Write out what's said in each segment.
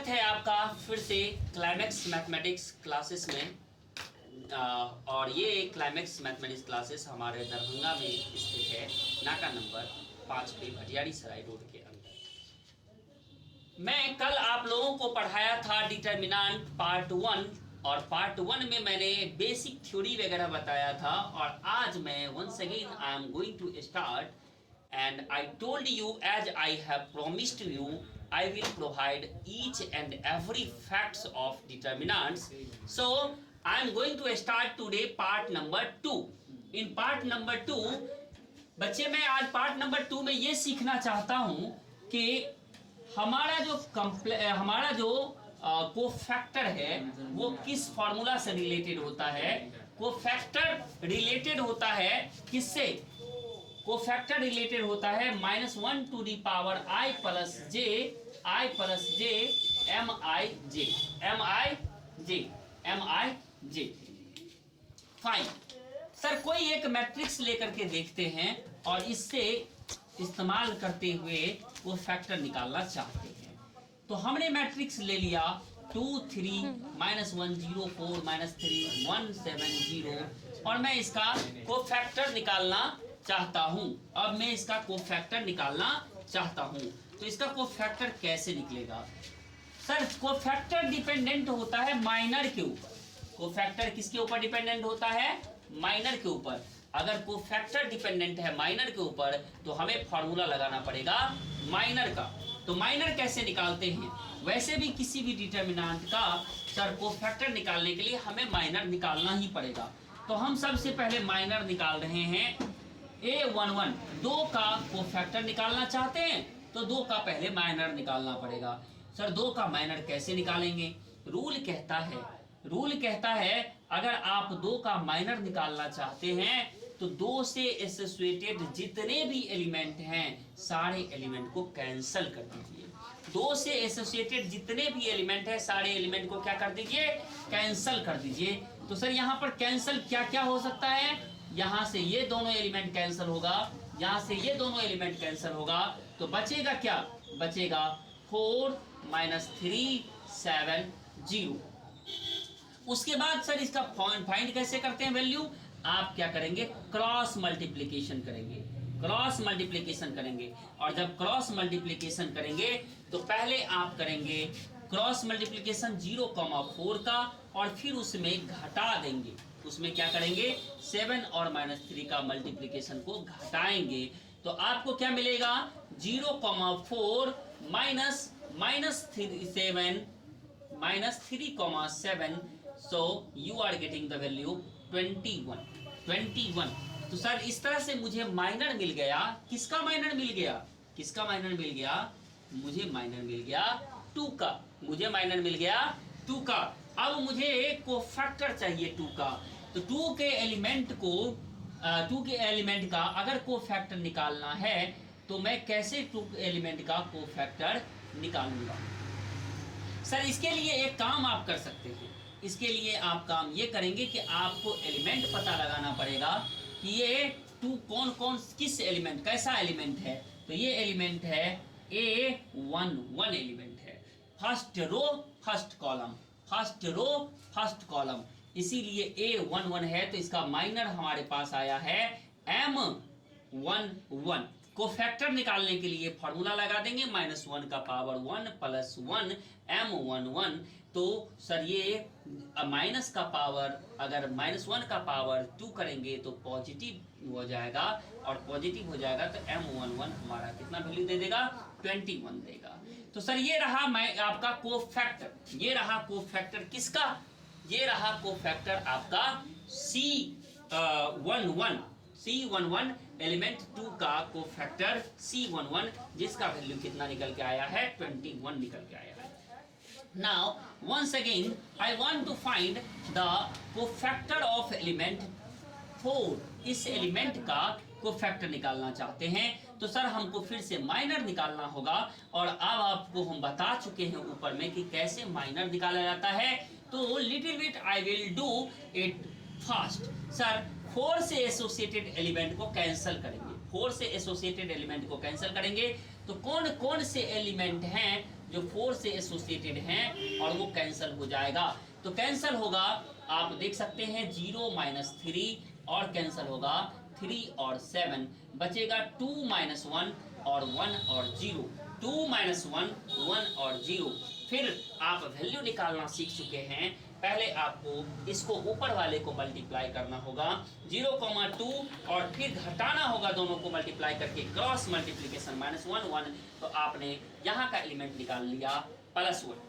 स्वागत है आपका फिर से क्लाइमेक्स मैथमेटिक्स क्लासेस में। और ये क्लाइमेक्स मैथमेटिक्स क्लासेस हमारे दरभंगा में स्थित है, नाका नंबर 5 पे भटियारी सराय रोड के अंदर। मैं कल आप लोगों को पढ़ाया था डिटर्मिनेंट पार्ट 1, और पार्ट 1 में मैंने बेसिक थ्योरी वगैरह बताया था। और आज मैं once again I am going to start, and I told you, as I have promised you, I will provide each and every facts of determinants. So I am going to start today part number 2. In part number 2 बच्चे, मैं आज part number 2 में ये सीखना चाहता हूँ कि हमारा जो कोफैक्टर है वो किस फॉर्मूला से रिलेटेड होता है। कोफैक्टर रिलेटेड होता है किससे? कोफैक्टर रिलेटेड होता है -1 to the power i plus j mij। Fine sir, कोई एक मैट्रिक्स लेकर के देखते हैं और इससे इस्तेमाल करते हुए वो फैक्टर निकालना चाहते हैं। तो हमने मैट्रिक्स ले लिया 2 3 -1 0 4 -3 1 7 0, और मैं इसका कोफैक्टर निकालना चाहता हूं। अब मैं इसका कोफैक्टर निकालना चाहता हूं, तो इसका कोफैक्टर कैसे निकलेगा? सर, कोफैक्टर डिपेंडेंट होता है माइनर के ऊपर। कोफैक्टर किसके ऊपर डिपेंडेंट होता है? माइनर के ऊपर। अगर कोफैक्टर डिपेंडेंट है माइनर के ऊपर तो हमें फॉर्मूला लगाना पड़ेगा माइनर का। तो माइनर कैसे निकालते हैं? वैसे भी किसी भी डिटर्मिनेंट का सर कोफैक्टर निकालने के लिए हमें माइनर निकालना ही पड़ेगा। तो हम सबसे पहले माइनर निकाल रहे हैं। A11 2 का कोफैक्टर निकालना चाहते हैं तो 2 का पहले माइनर निकालना पड़ेगा। सर 2 का माइनर कैसे निकालेंगे? रूल कहता है अगर आप 2 का माइनर निकालना चाहते हैं तो 2 से एसोसिएटेड जितने भी एलिमेंट हैं सारे एलिमेंट को कैंसिल कर दीजिए। 2 से एसोसिएटेड जितने भी एलिमेंट हैं सारे एलिमेंट को क्या कर दीजिए? कैंसिल कर दीजिए। तो सर यहाँ पर कैंसिल क्या क्या हो सकता है? यहाँ से ये दोनों एलिमेंट कैंसिल होगा, यहाँ से ये दोनों एलिमेंट कैंसिल होगा, तो बचेगा क्या? बचेगा 4 -3 7 0। उसके बाद सर इसका फाइंड कैसे करते हैं वैल्यू? आप क्या करेंगे? क्रॉस मल्टीप्लिकेशन करेंगे। और जब क्रॉस मल्टीप्लिकेशन करेंगे तो पहले आप करेंगे क्रॉस मल्टीप्लिकेशन 0,4 का, और फिर उसमें घटा देंगे। उसमें क्या करेंगे? 7 और -3 का मल्टीप्लिकेशन को घटाएंगे तो आपको क्या मिलेगा? 0,4 -3,7 so you are getting the value 21। तो सर इस तरह से मुझे माइनर मिल गया। किसका माइनर मिल गया? मुझे माइनर मिल गया 2 का। अब मुझे कोफैक्टर चाहिए 2 का। तो 2 के एलिमेंट का अगर कोफैक्टर निकालना है तो मैं कैसे 2 एलिमेंट का कोफैक्टर निकालूंगा? सर इसके लिए एक काम आप कर सकते हैं। इसके लिए आप काम ये करेंगे कि आपको एलिमेंट पता लगाना पड़ेगा कि ये 2 कौन किस एलिमेंट, कैसा एलिमेंट है। तो ये एलिमेंट है A11 एलिमेंट है। फर्स्ट रो फर्स्ट कॉलम, इसीलिए A11 है। तो इसका माइनर हमारे पास आया है M11। कोफैक्टर निकालने के लिए फॉर्मूला लगा देंगे -1 का पावर 1 + 1 M11। तो सर ये माइनस का पावर, अगर -1 का पावर 2 करेंगे तो पॉजिटिव हो जाएगा, और पॉजिटिव हो जाएगा तो M11 हमारा कितना वैल्यू दे देगा? 21 देगा। तो सर ये रहा मैं आपका कोफैक्टर। ये रहा कोफैक्टर किसका? ये रहा कोफैक्टर आपका C11 एलिमेंट 2 का कोफैक्टर C11, जिसका वैल्यू कितना निकल के आया है? 21 निकल के आया है। Now once again I want to find the cofactor of element 4। इस एलिमेंट का कोफैक्टर निकालना चाहते हैं तो सर हमको फिर से माइनर निकालना होगा। और अब आपको हम बता चुके हैं ऊपर में कि कैसे माइनर निकाला जाता है। तो little bit I will do it fast. Sir 4 से एसोसिएटेड एलिमेंट को कैंसिल करेंगे। 4 से एसोसिएटेड एलिमेंट को कैंसिल करेंगे तो कौन कौन से एलिमेंट हैं जो 4 से एसोसिएटेड हैं और वो कैंसिल हो जाएगा। तो कैंसिल होगा, आप देख सकते हैं 0 - 3 और कैंसिल होगा 3 और 7, बचेगा 2 - 1 और 1 और 0, 2 - 1 1 और 0। फिर आप वैल्यू निकालना सीख चुके हैं। पहले आपको इसको ऊपर वाले को मल्टीप्लाई करना होगा 0,2 और फिर घटाना होगा दोनों को मल्टीप्लाई करके, क्रॉस मल्टीप्लिकेशन -1 1। तो आपने यहाँ का एलिमेंट निकाल लिया +1।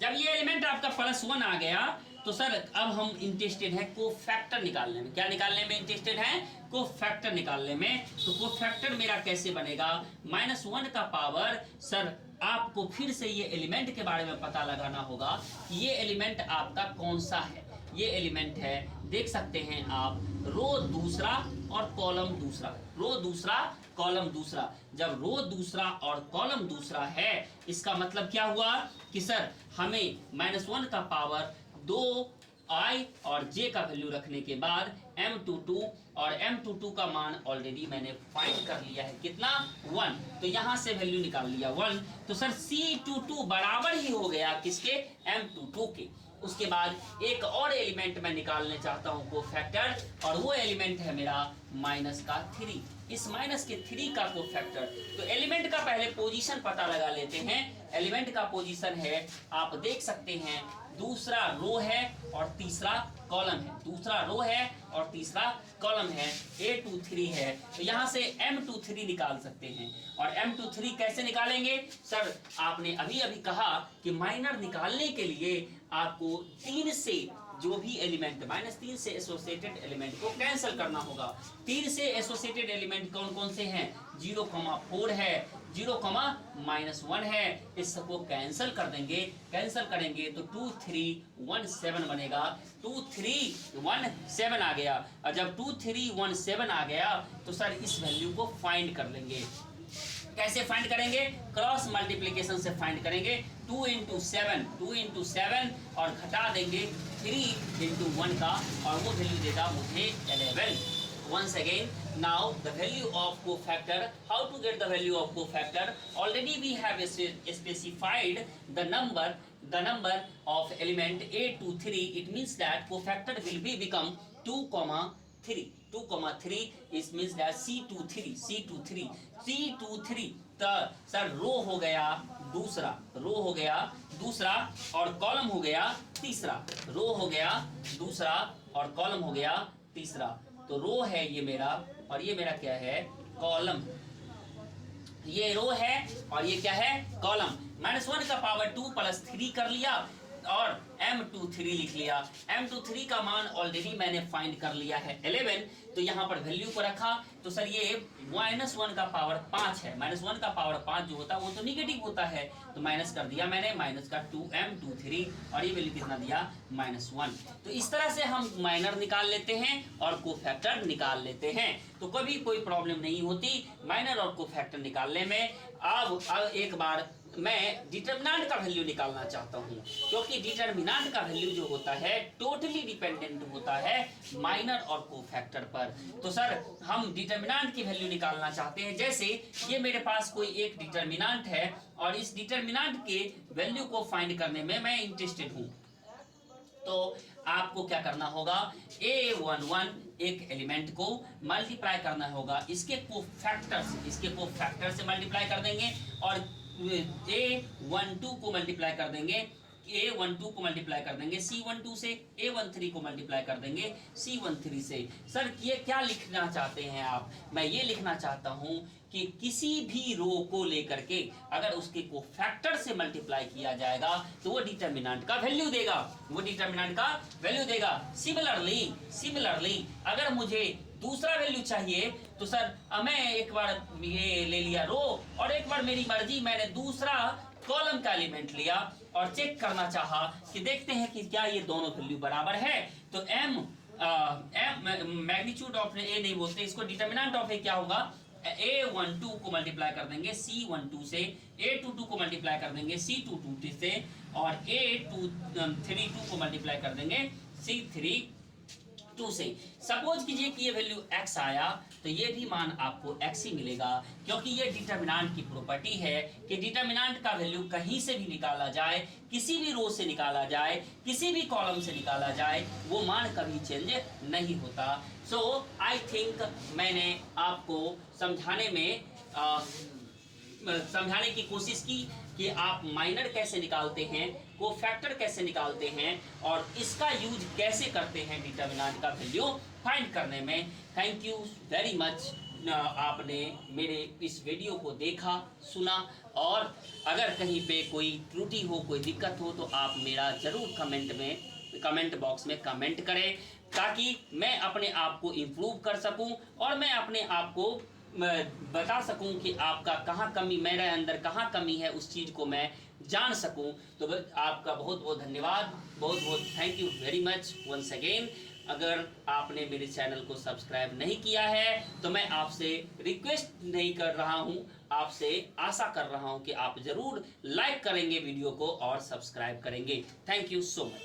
जब ये एलिमेंट आपका +1 आ गया तो सर अब हम इंटरेस्टेड हैं कोफैक्टर निकालने में। क्या निकालने में इंटरेस्टेड हैं? कोफैक्टर निकालने में। तो कोफैक्टर मेरा कैसे बनेगा? -1 का पावर, सर आपको फिर से ये एलिमेंट के बारे में पता लगाना होगा कि ये एलिमेंट आपका कौन सा है। ये एलिमेंट है, देख सकते हैं आप, रो दूसरा और कॉलम दूसरा, रो दूसरा कॉलम दूसरा। जब रो दूसरा और कॉलम दूसरा है, इसका मतलब क्या हुआ कि सर हमें -1 का पावर 2 i और j का वैल्यू रखने के बाद m22 और m22 का मान ऑलरेडी मैंने फाइंड कर लिया है, कितना? 1। तो यहाँ से वैल्यू निकाल लिया 1। तो सर c22 बराबर ही हो गया किसके? m22 के। उसके बाद एक और एलिमेंट मैं निकालने चाहता हूँ कोफैक्टर, और वो एलिमेंट है मेरा -3। इस -3 का कोफैक्टर, तो एलिमेंट का पहले पोजीशन पता लगा लेते हैं। एलिमेंट का पोजीशन है, आप देख सकते हैं, दूसरा रो है और तीसरा कॉलम है, दूसरा रो है और तीसरा कॉलम है, A23 है। तो यहाँ से M23 निकाल सकते हैं। और M23 कैसे निकालेंगे? सर आपने अभी अभी कहा कि माइनर निकालने के लिए आपको 3 से जो भी एलिमेंट -3 से एसोसिएटेड एलिमेंट को कैंसिल करना होगा। 3 से एसोसिएटेड एलिमेंट कौन कौन से हैं? 0,4 है, 0,-1 है। इसको कैंसिल कर देंगे, कैंसिल करेंगे तो 2 3 1 7 बनेगा। 2 3 1 7 आ गया। और जब 2 3 1 7 आ गया तो सर इस वैल्यू को फाइंड कर लेंगे। कैसे फाइंड करेंगे? क्रॉस मल्टीप्लिकेशन से फाइंड करेंगे। 2 × 7, 2 × 7 और घटा देंगे 3 × 1 का, और वो वैल्यू देगा मुझे 11। Once again, now the value of cofactor. How to get the value of cofactor? Already we have specified the number of element A to 3. It means that cofactor will be become 2,3. 2,3 is means that C23, C23, C23। तो sir रो हो गया दूसरा, रो हो गया दूसरा और column हो गया तीसरा, रो हो गया दूसरा और कॉलम हो गया तीसरा। तो रो है ये मेरा, और ये मेरा क्या है? कॉलम। ये रो है और ये क्या है? कॉलम। -1 का पावर 2 + 3 कर लिया और m23 लिख लिया। m23 का मान ऑलरेडी मैंने फाइंड कर लिया है 11। तो यहाँ पर वैल्यू को रखा तो सर ये -1 का पावर 5 है। -1 का पावर 5 जो होता है वो तो निगेटिव होता है, तो माइनस कर दिया मैंने, माइनस का 2m23 और ये वैल्यू कितना दिया? -1। तो इस तरह से हम माइनर निकाल लेते हैं और कोफैक्टर निकाल लेते हैं। तो कभी कोई प्रॉब्लम नहीं होती माइनर और कोफैक्टर निकालने में। अब एक बार मैं डिटर्मिनेंट का वैल्यू निकालना चाहता हूँ, क्योंकि डिटर्मिनेंट का वैल्यू जो होता है टोटली डिपेंडेंट होता है माइनर और कोफैक्टर पर। तो सर हम डिटर्मिनेंट की वैल्यू निकालना चाहते हैं। जैसे ये मेरे पास कोई एक डिटर्मिनेंट है और इस डिटर्मिनेंट के वैल्यू को फाइंड करने में मैं इंटरेस्टेड हूँ। तो आपको क्या करना होगा? A11 एक एलिमेंट को मल्टीप्लाई करना होगा इसके कोफैक्टर से, इसके कोफैक्टर से मल्टीप्लाई कर देंगे, और A12 को मल्टीप्लाई कर देंगे, A12 को मल्टीप्लाई कर देंगे C12 से, A13 को मल्टीप्लाई कर देंगे C13 से। सर ये क्या लिखना चाहते हैं आप? मैं ये लिखना चाहता हूँ कि किसी भी रो को लेकर के अगर उसके कोफैक्टर से मल्टीप्लाई किया जाएगा तो वो डिटर्मिनेंट का वैल्यू देगा, वो डिटर्मिनेंट का वैल्यू देगा। सिमिलरली अगर मुझे दूसरा वैल्यू चाहिए तो सर मैं एक बार ये ले लिया रो और एक बार मेरी मर्जी मैंने दूसरा कॉलम का एलिमेंट लिया और चेक करना चाहा कि देखते हैं कि क्या ये दोनों वैल्यू बराबर है। तो मैग्नीट्यूड ऑफ ए नहीं बोलते इसको, डिटर्मिनेंट ऑफ ए क्या होगा? A12 को मल्टीप्लाई कर देंगे C12 से, A22 को मल्टीप्लाई कर देंगे C22 से, और A232 को मल्टीप्लाई कर देंगे C32 2 से। सपोज कीजिए कि ये वैल्यू x आया तो ये भी मान आपको x ही मिलेगा, क्योंकि ये डिटर्मिनेंट की प्रॉपर्टी है कि डिटर्मिनेंट का वैल्यू कहीं से भी निकाला जाए, किसी भी रो से निकाला जाए, किसी भी कॉलम से निकाला जाए, वो मान कभी चेंज नहीं होता। सो आई थिंक मैंने आपको समझाने की कोशिश की कि आप माइनर कैसे निकालते हैं, कोफैक्टर कैसे निकालते हैं, और इसका यूज कैसे करते हैं डिटर्मिनेंट का वैल्यू फाइंड करने में। थैंक यू वेरी मच, आपने मेरे इस वीडियो को देखा, सुना, और अगर कहीं पे कोई त्रुटि हो, कोई दिक्कत हो तो आप मेरा ज़रूर कमेंट बॉक्स में कमेंट करें, ताकि मैं अपने आप को इम्प्रूव कर सकूं और मैं अपने आप को बता सकूं कि आपका कहाँ कमी, मेरे अंदर कहाँ कमी है, उस चीज़ को मैं जान सकूं। तो आपका बहुत बहुत धन्यवाद, बहुत बहुत thank you very much once again. अगर आपने मेरे चैनल को सब्सक्राइब नहीं किया है तो मैं आपसे रिक्वेस्ट नहीं कर रहा हूं, आपसे आशा कर रहा हूं कि आप ज़रूर लाइक करेंगे वीडियो को और सब्सक्राइब करेंगे। Thank you so much.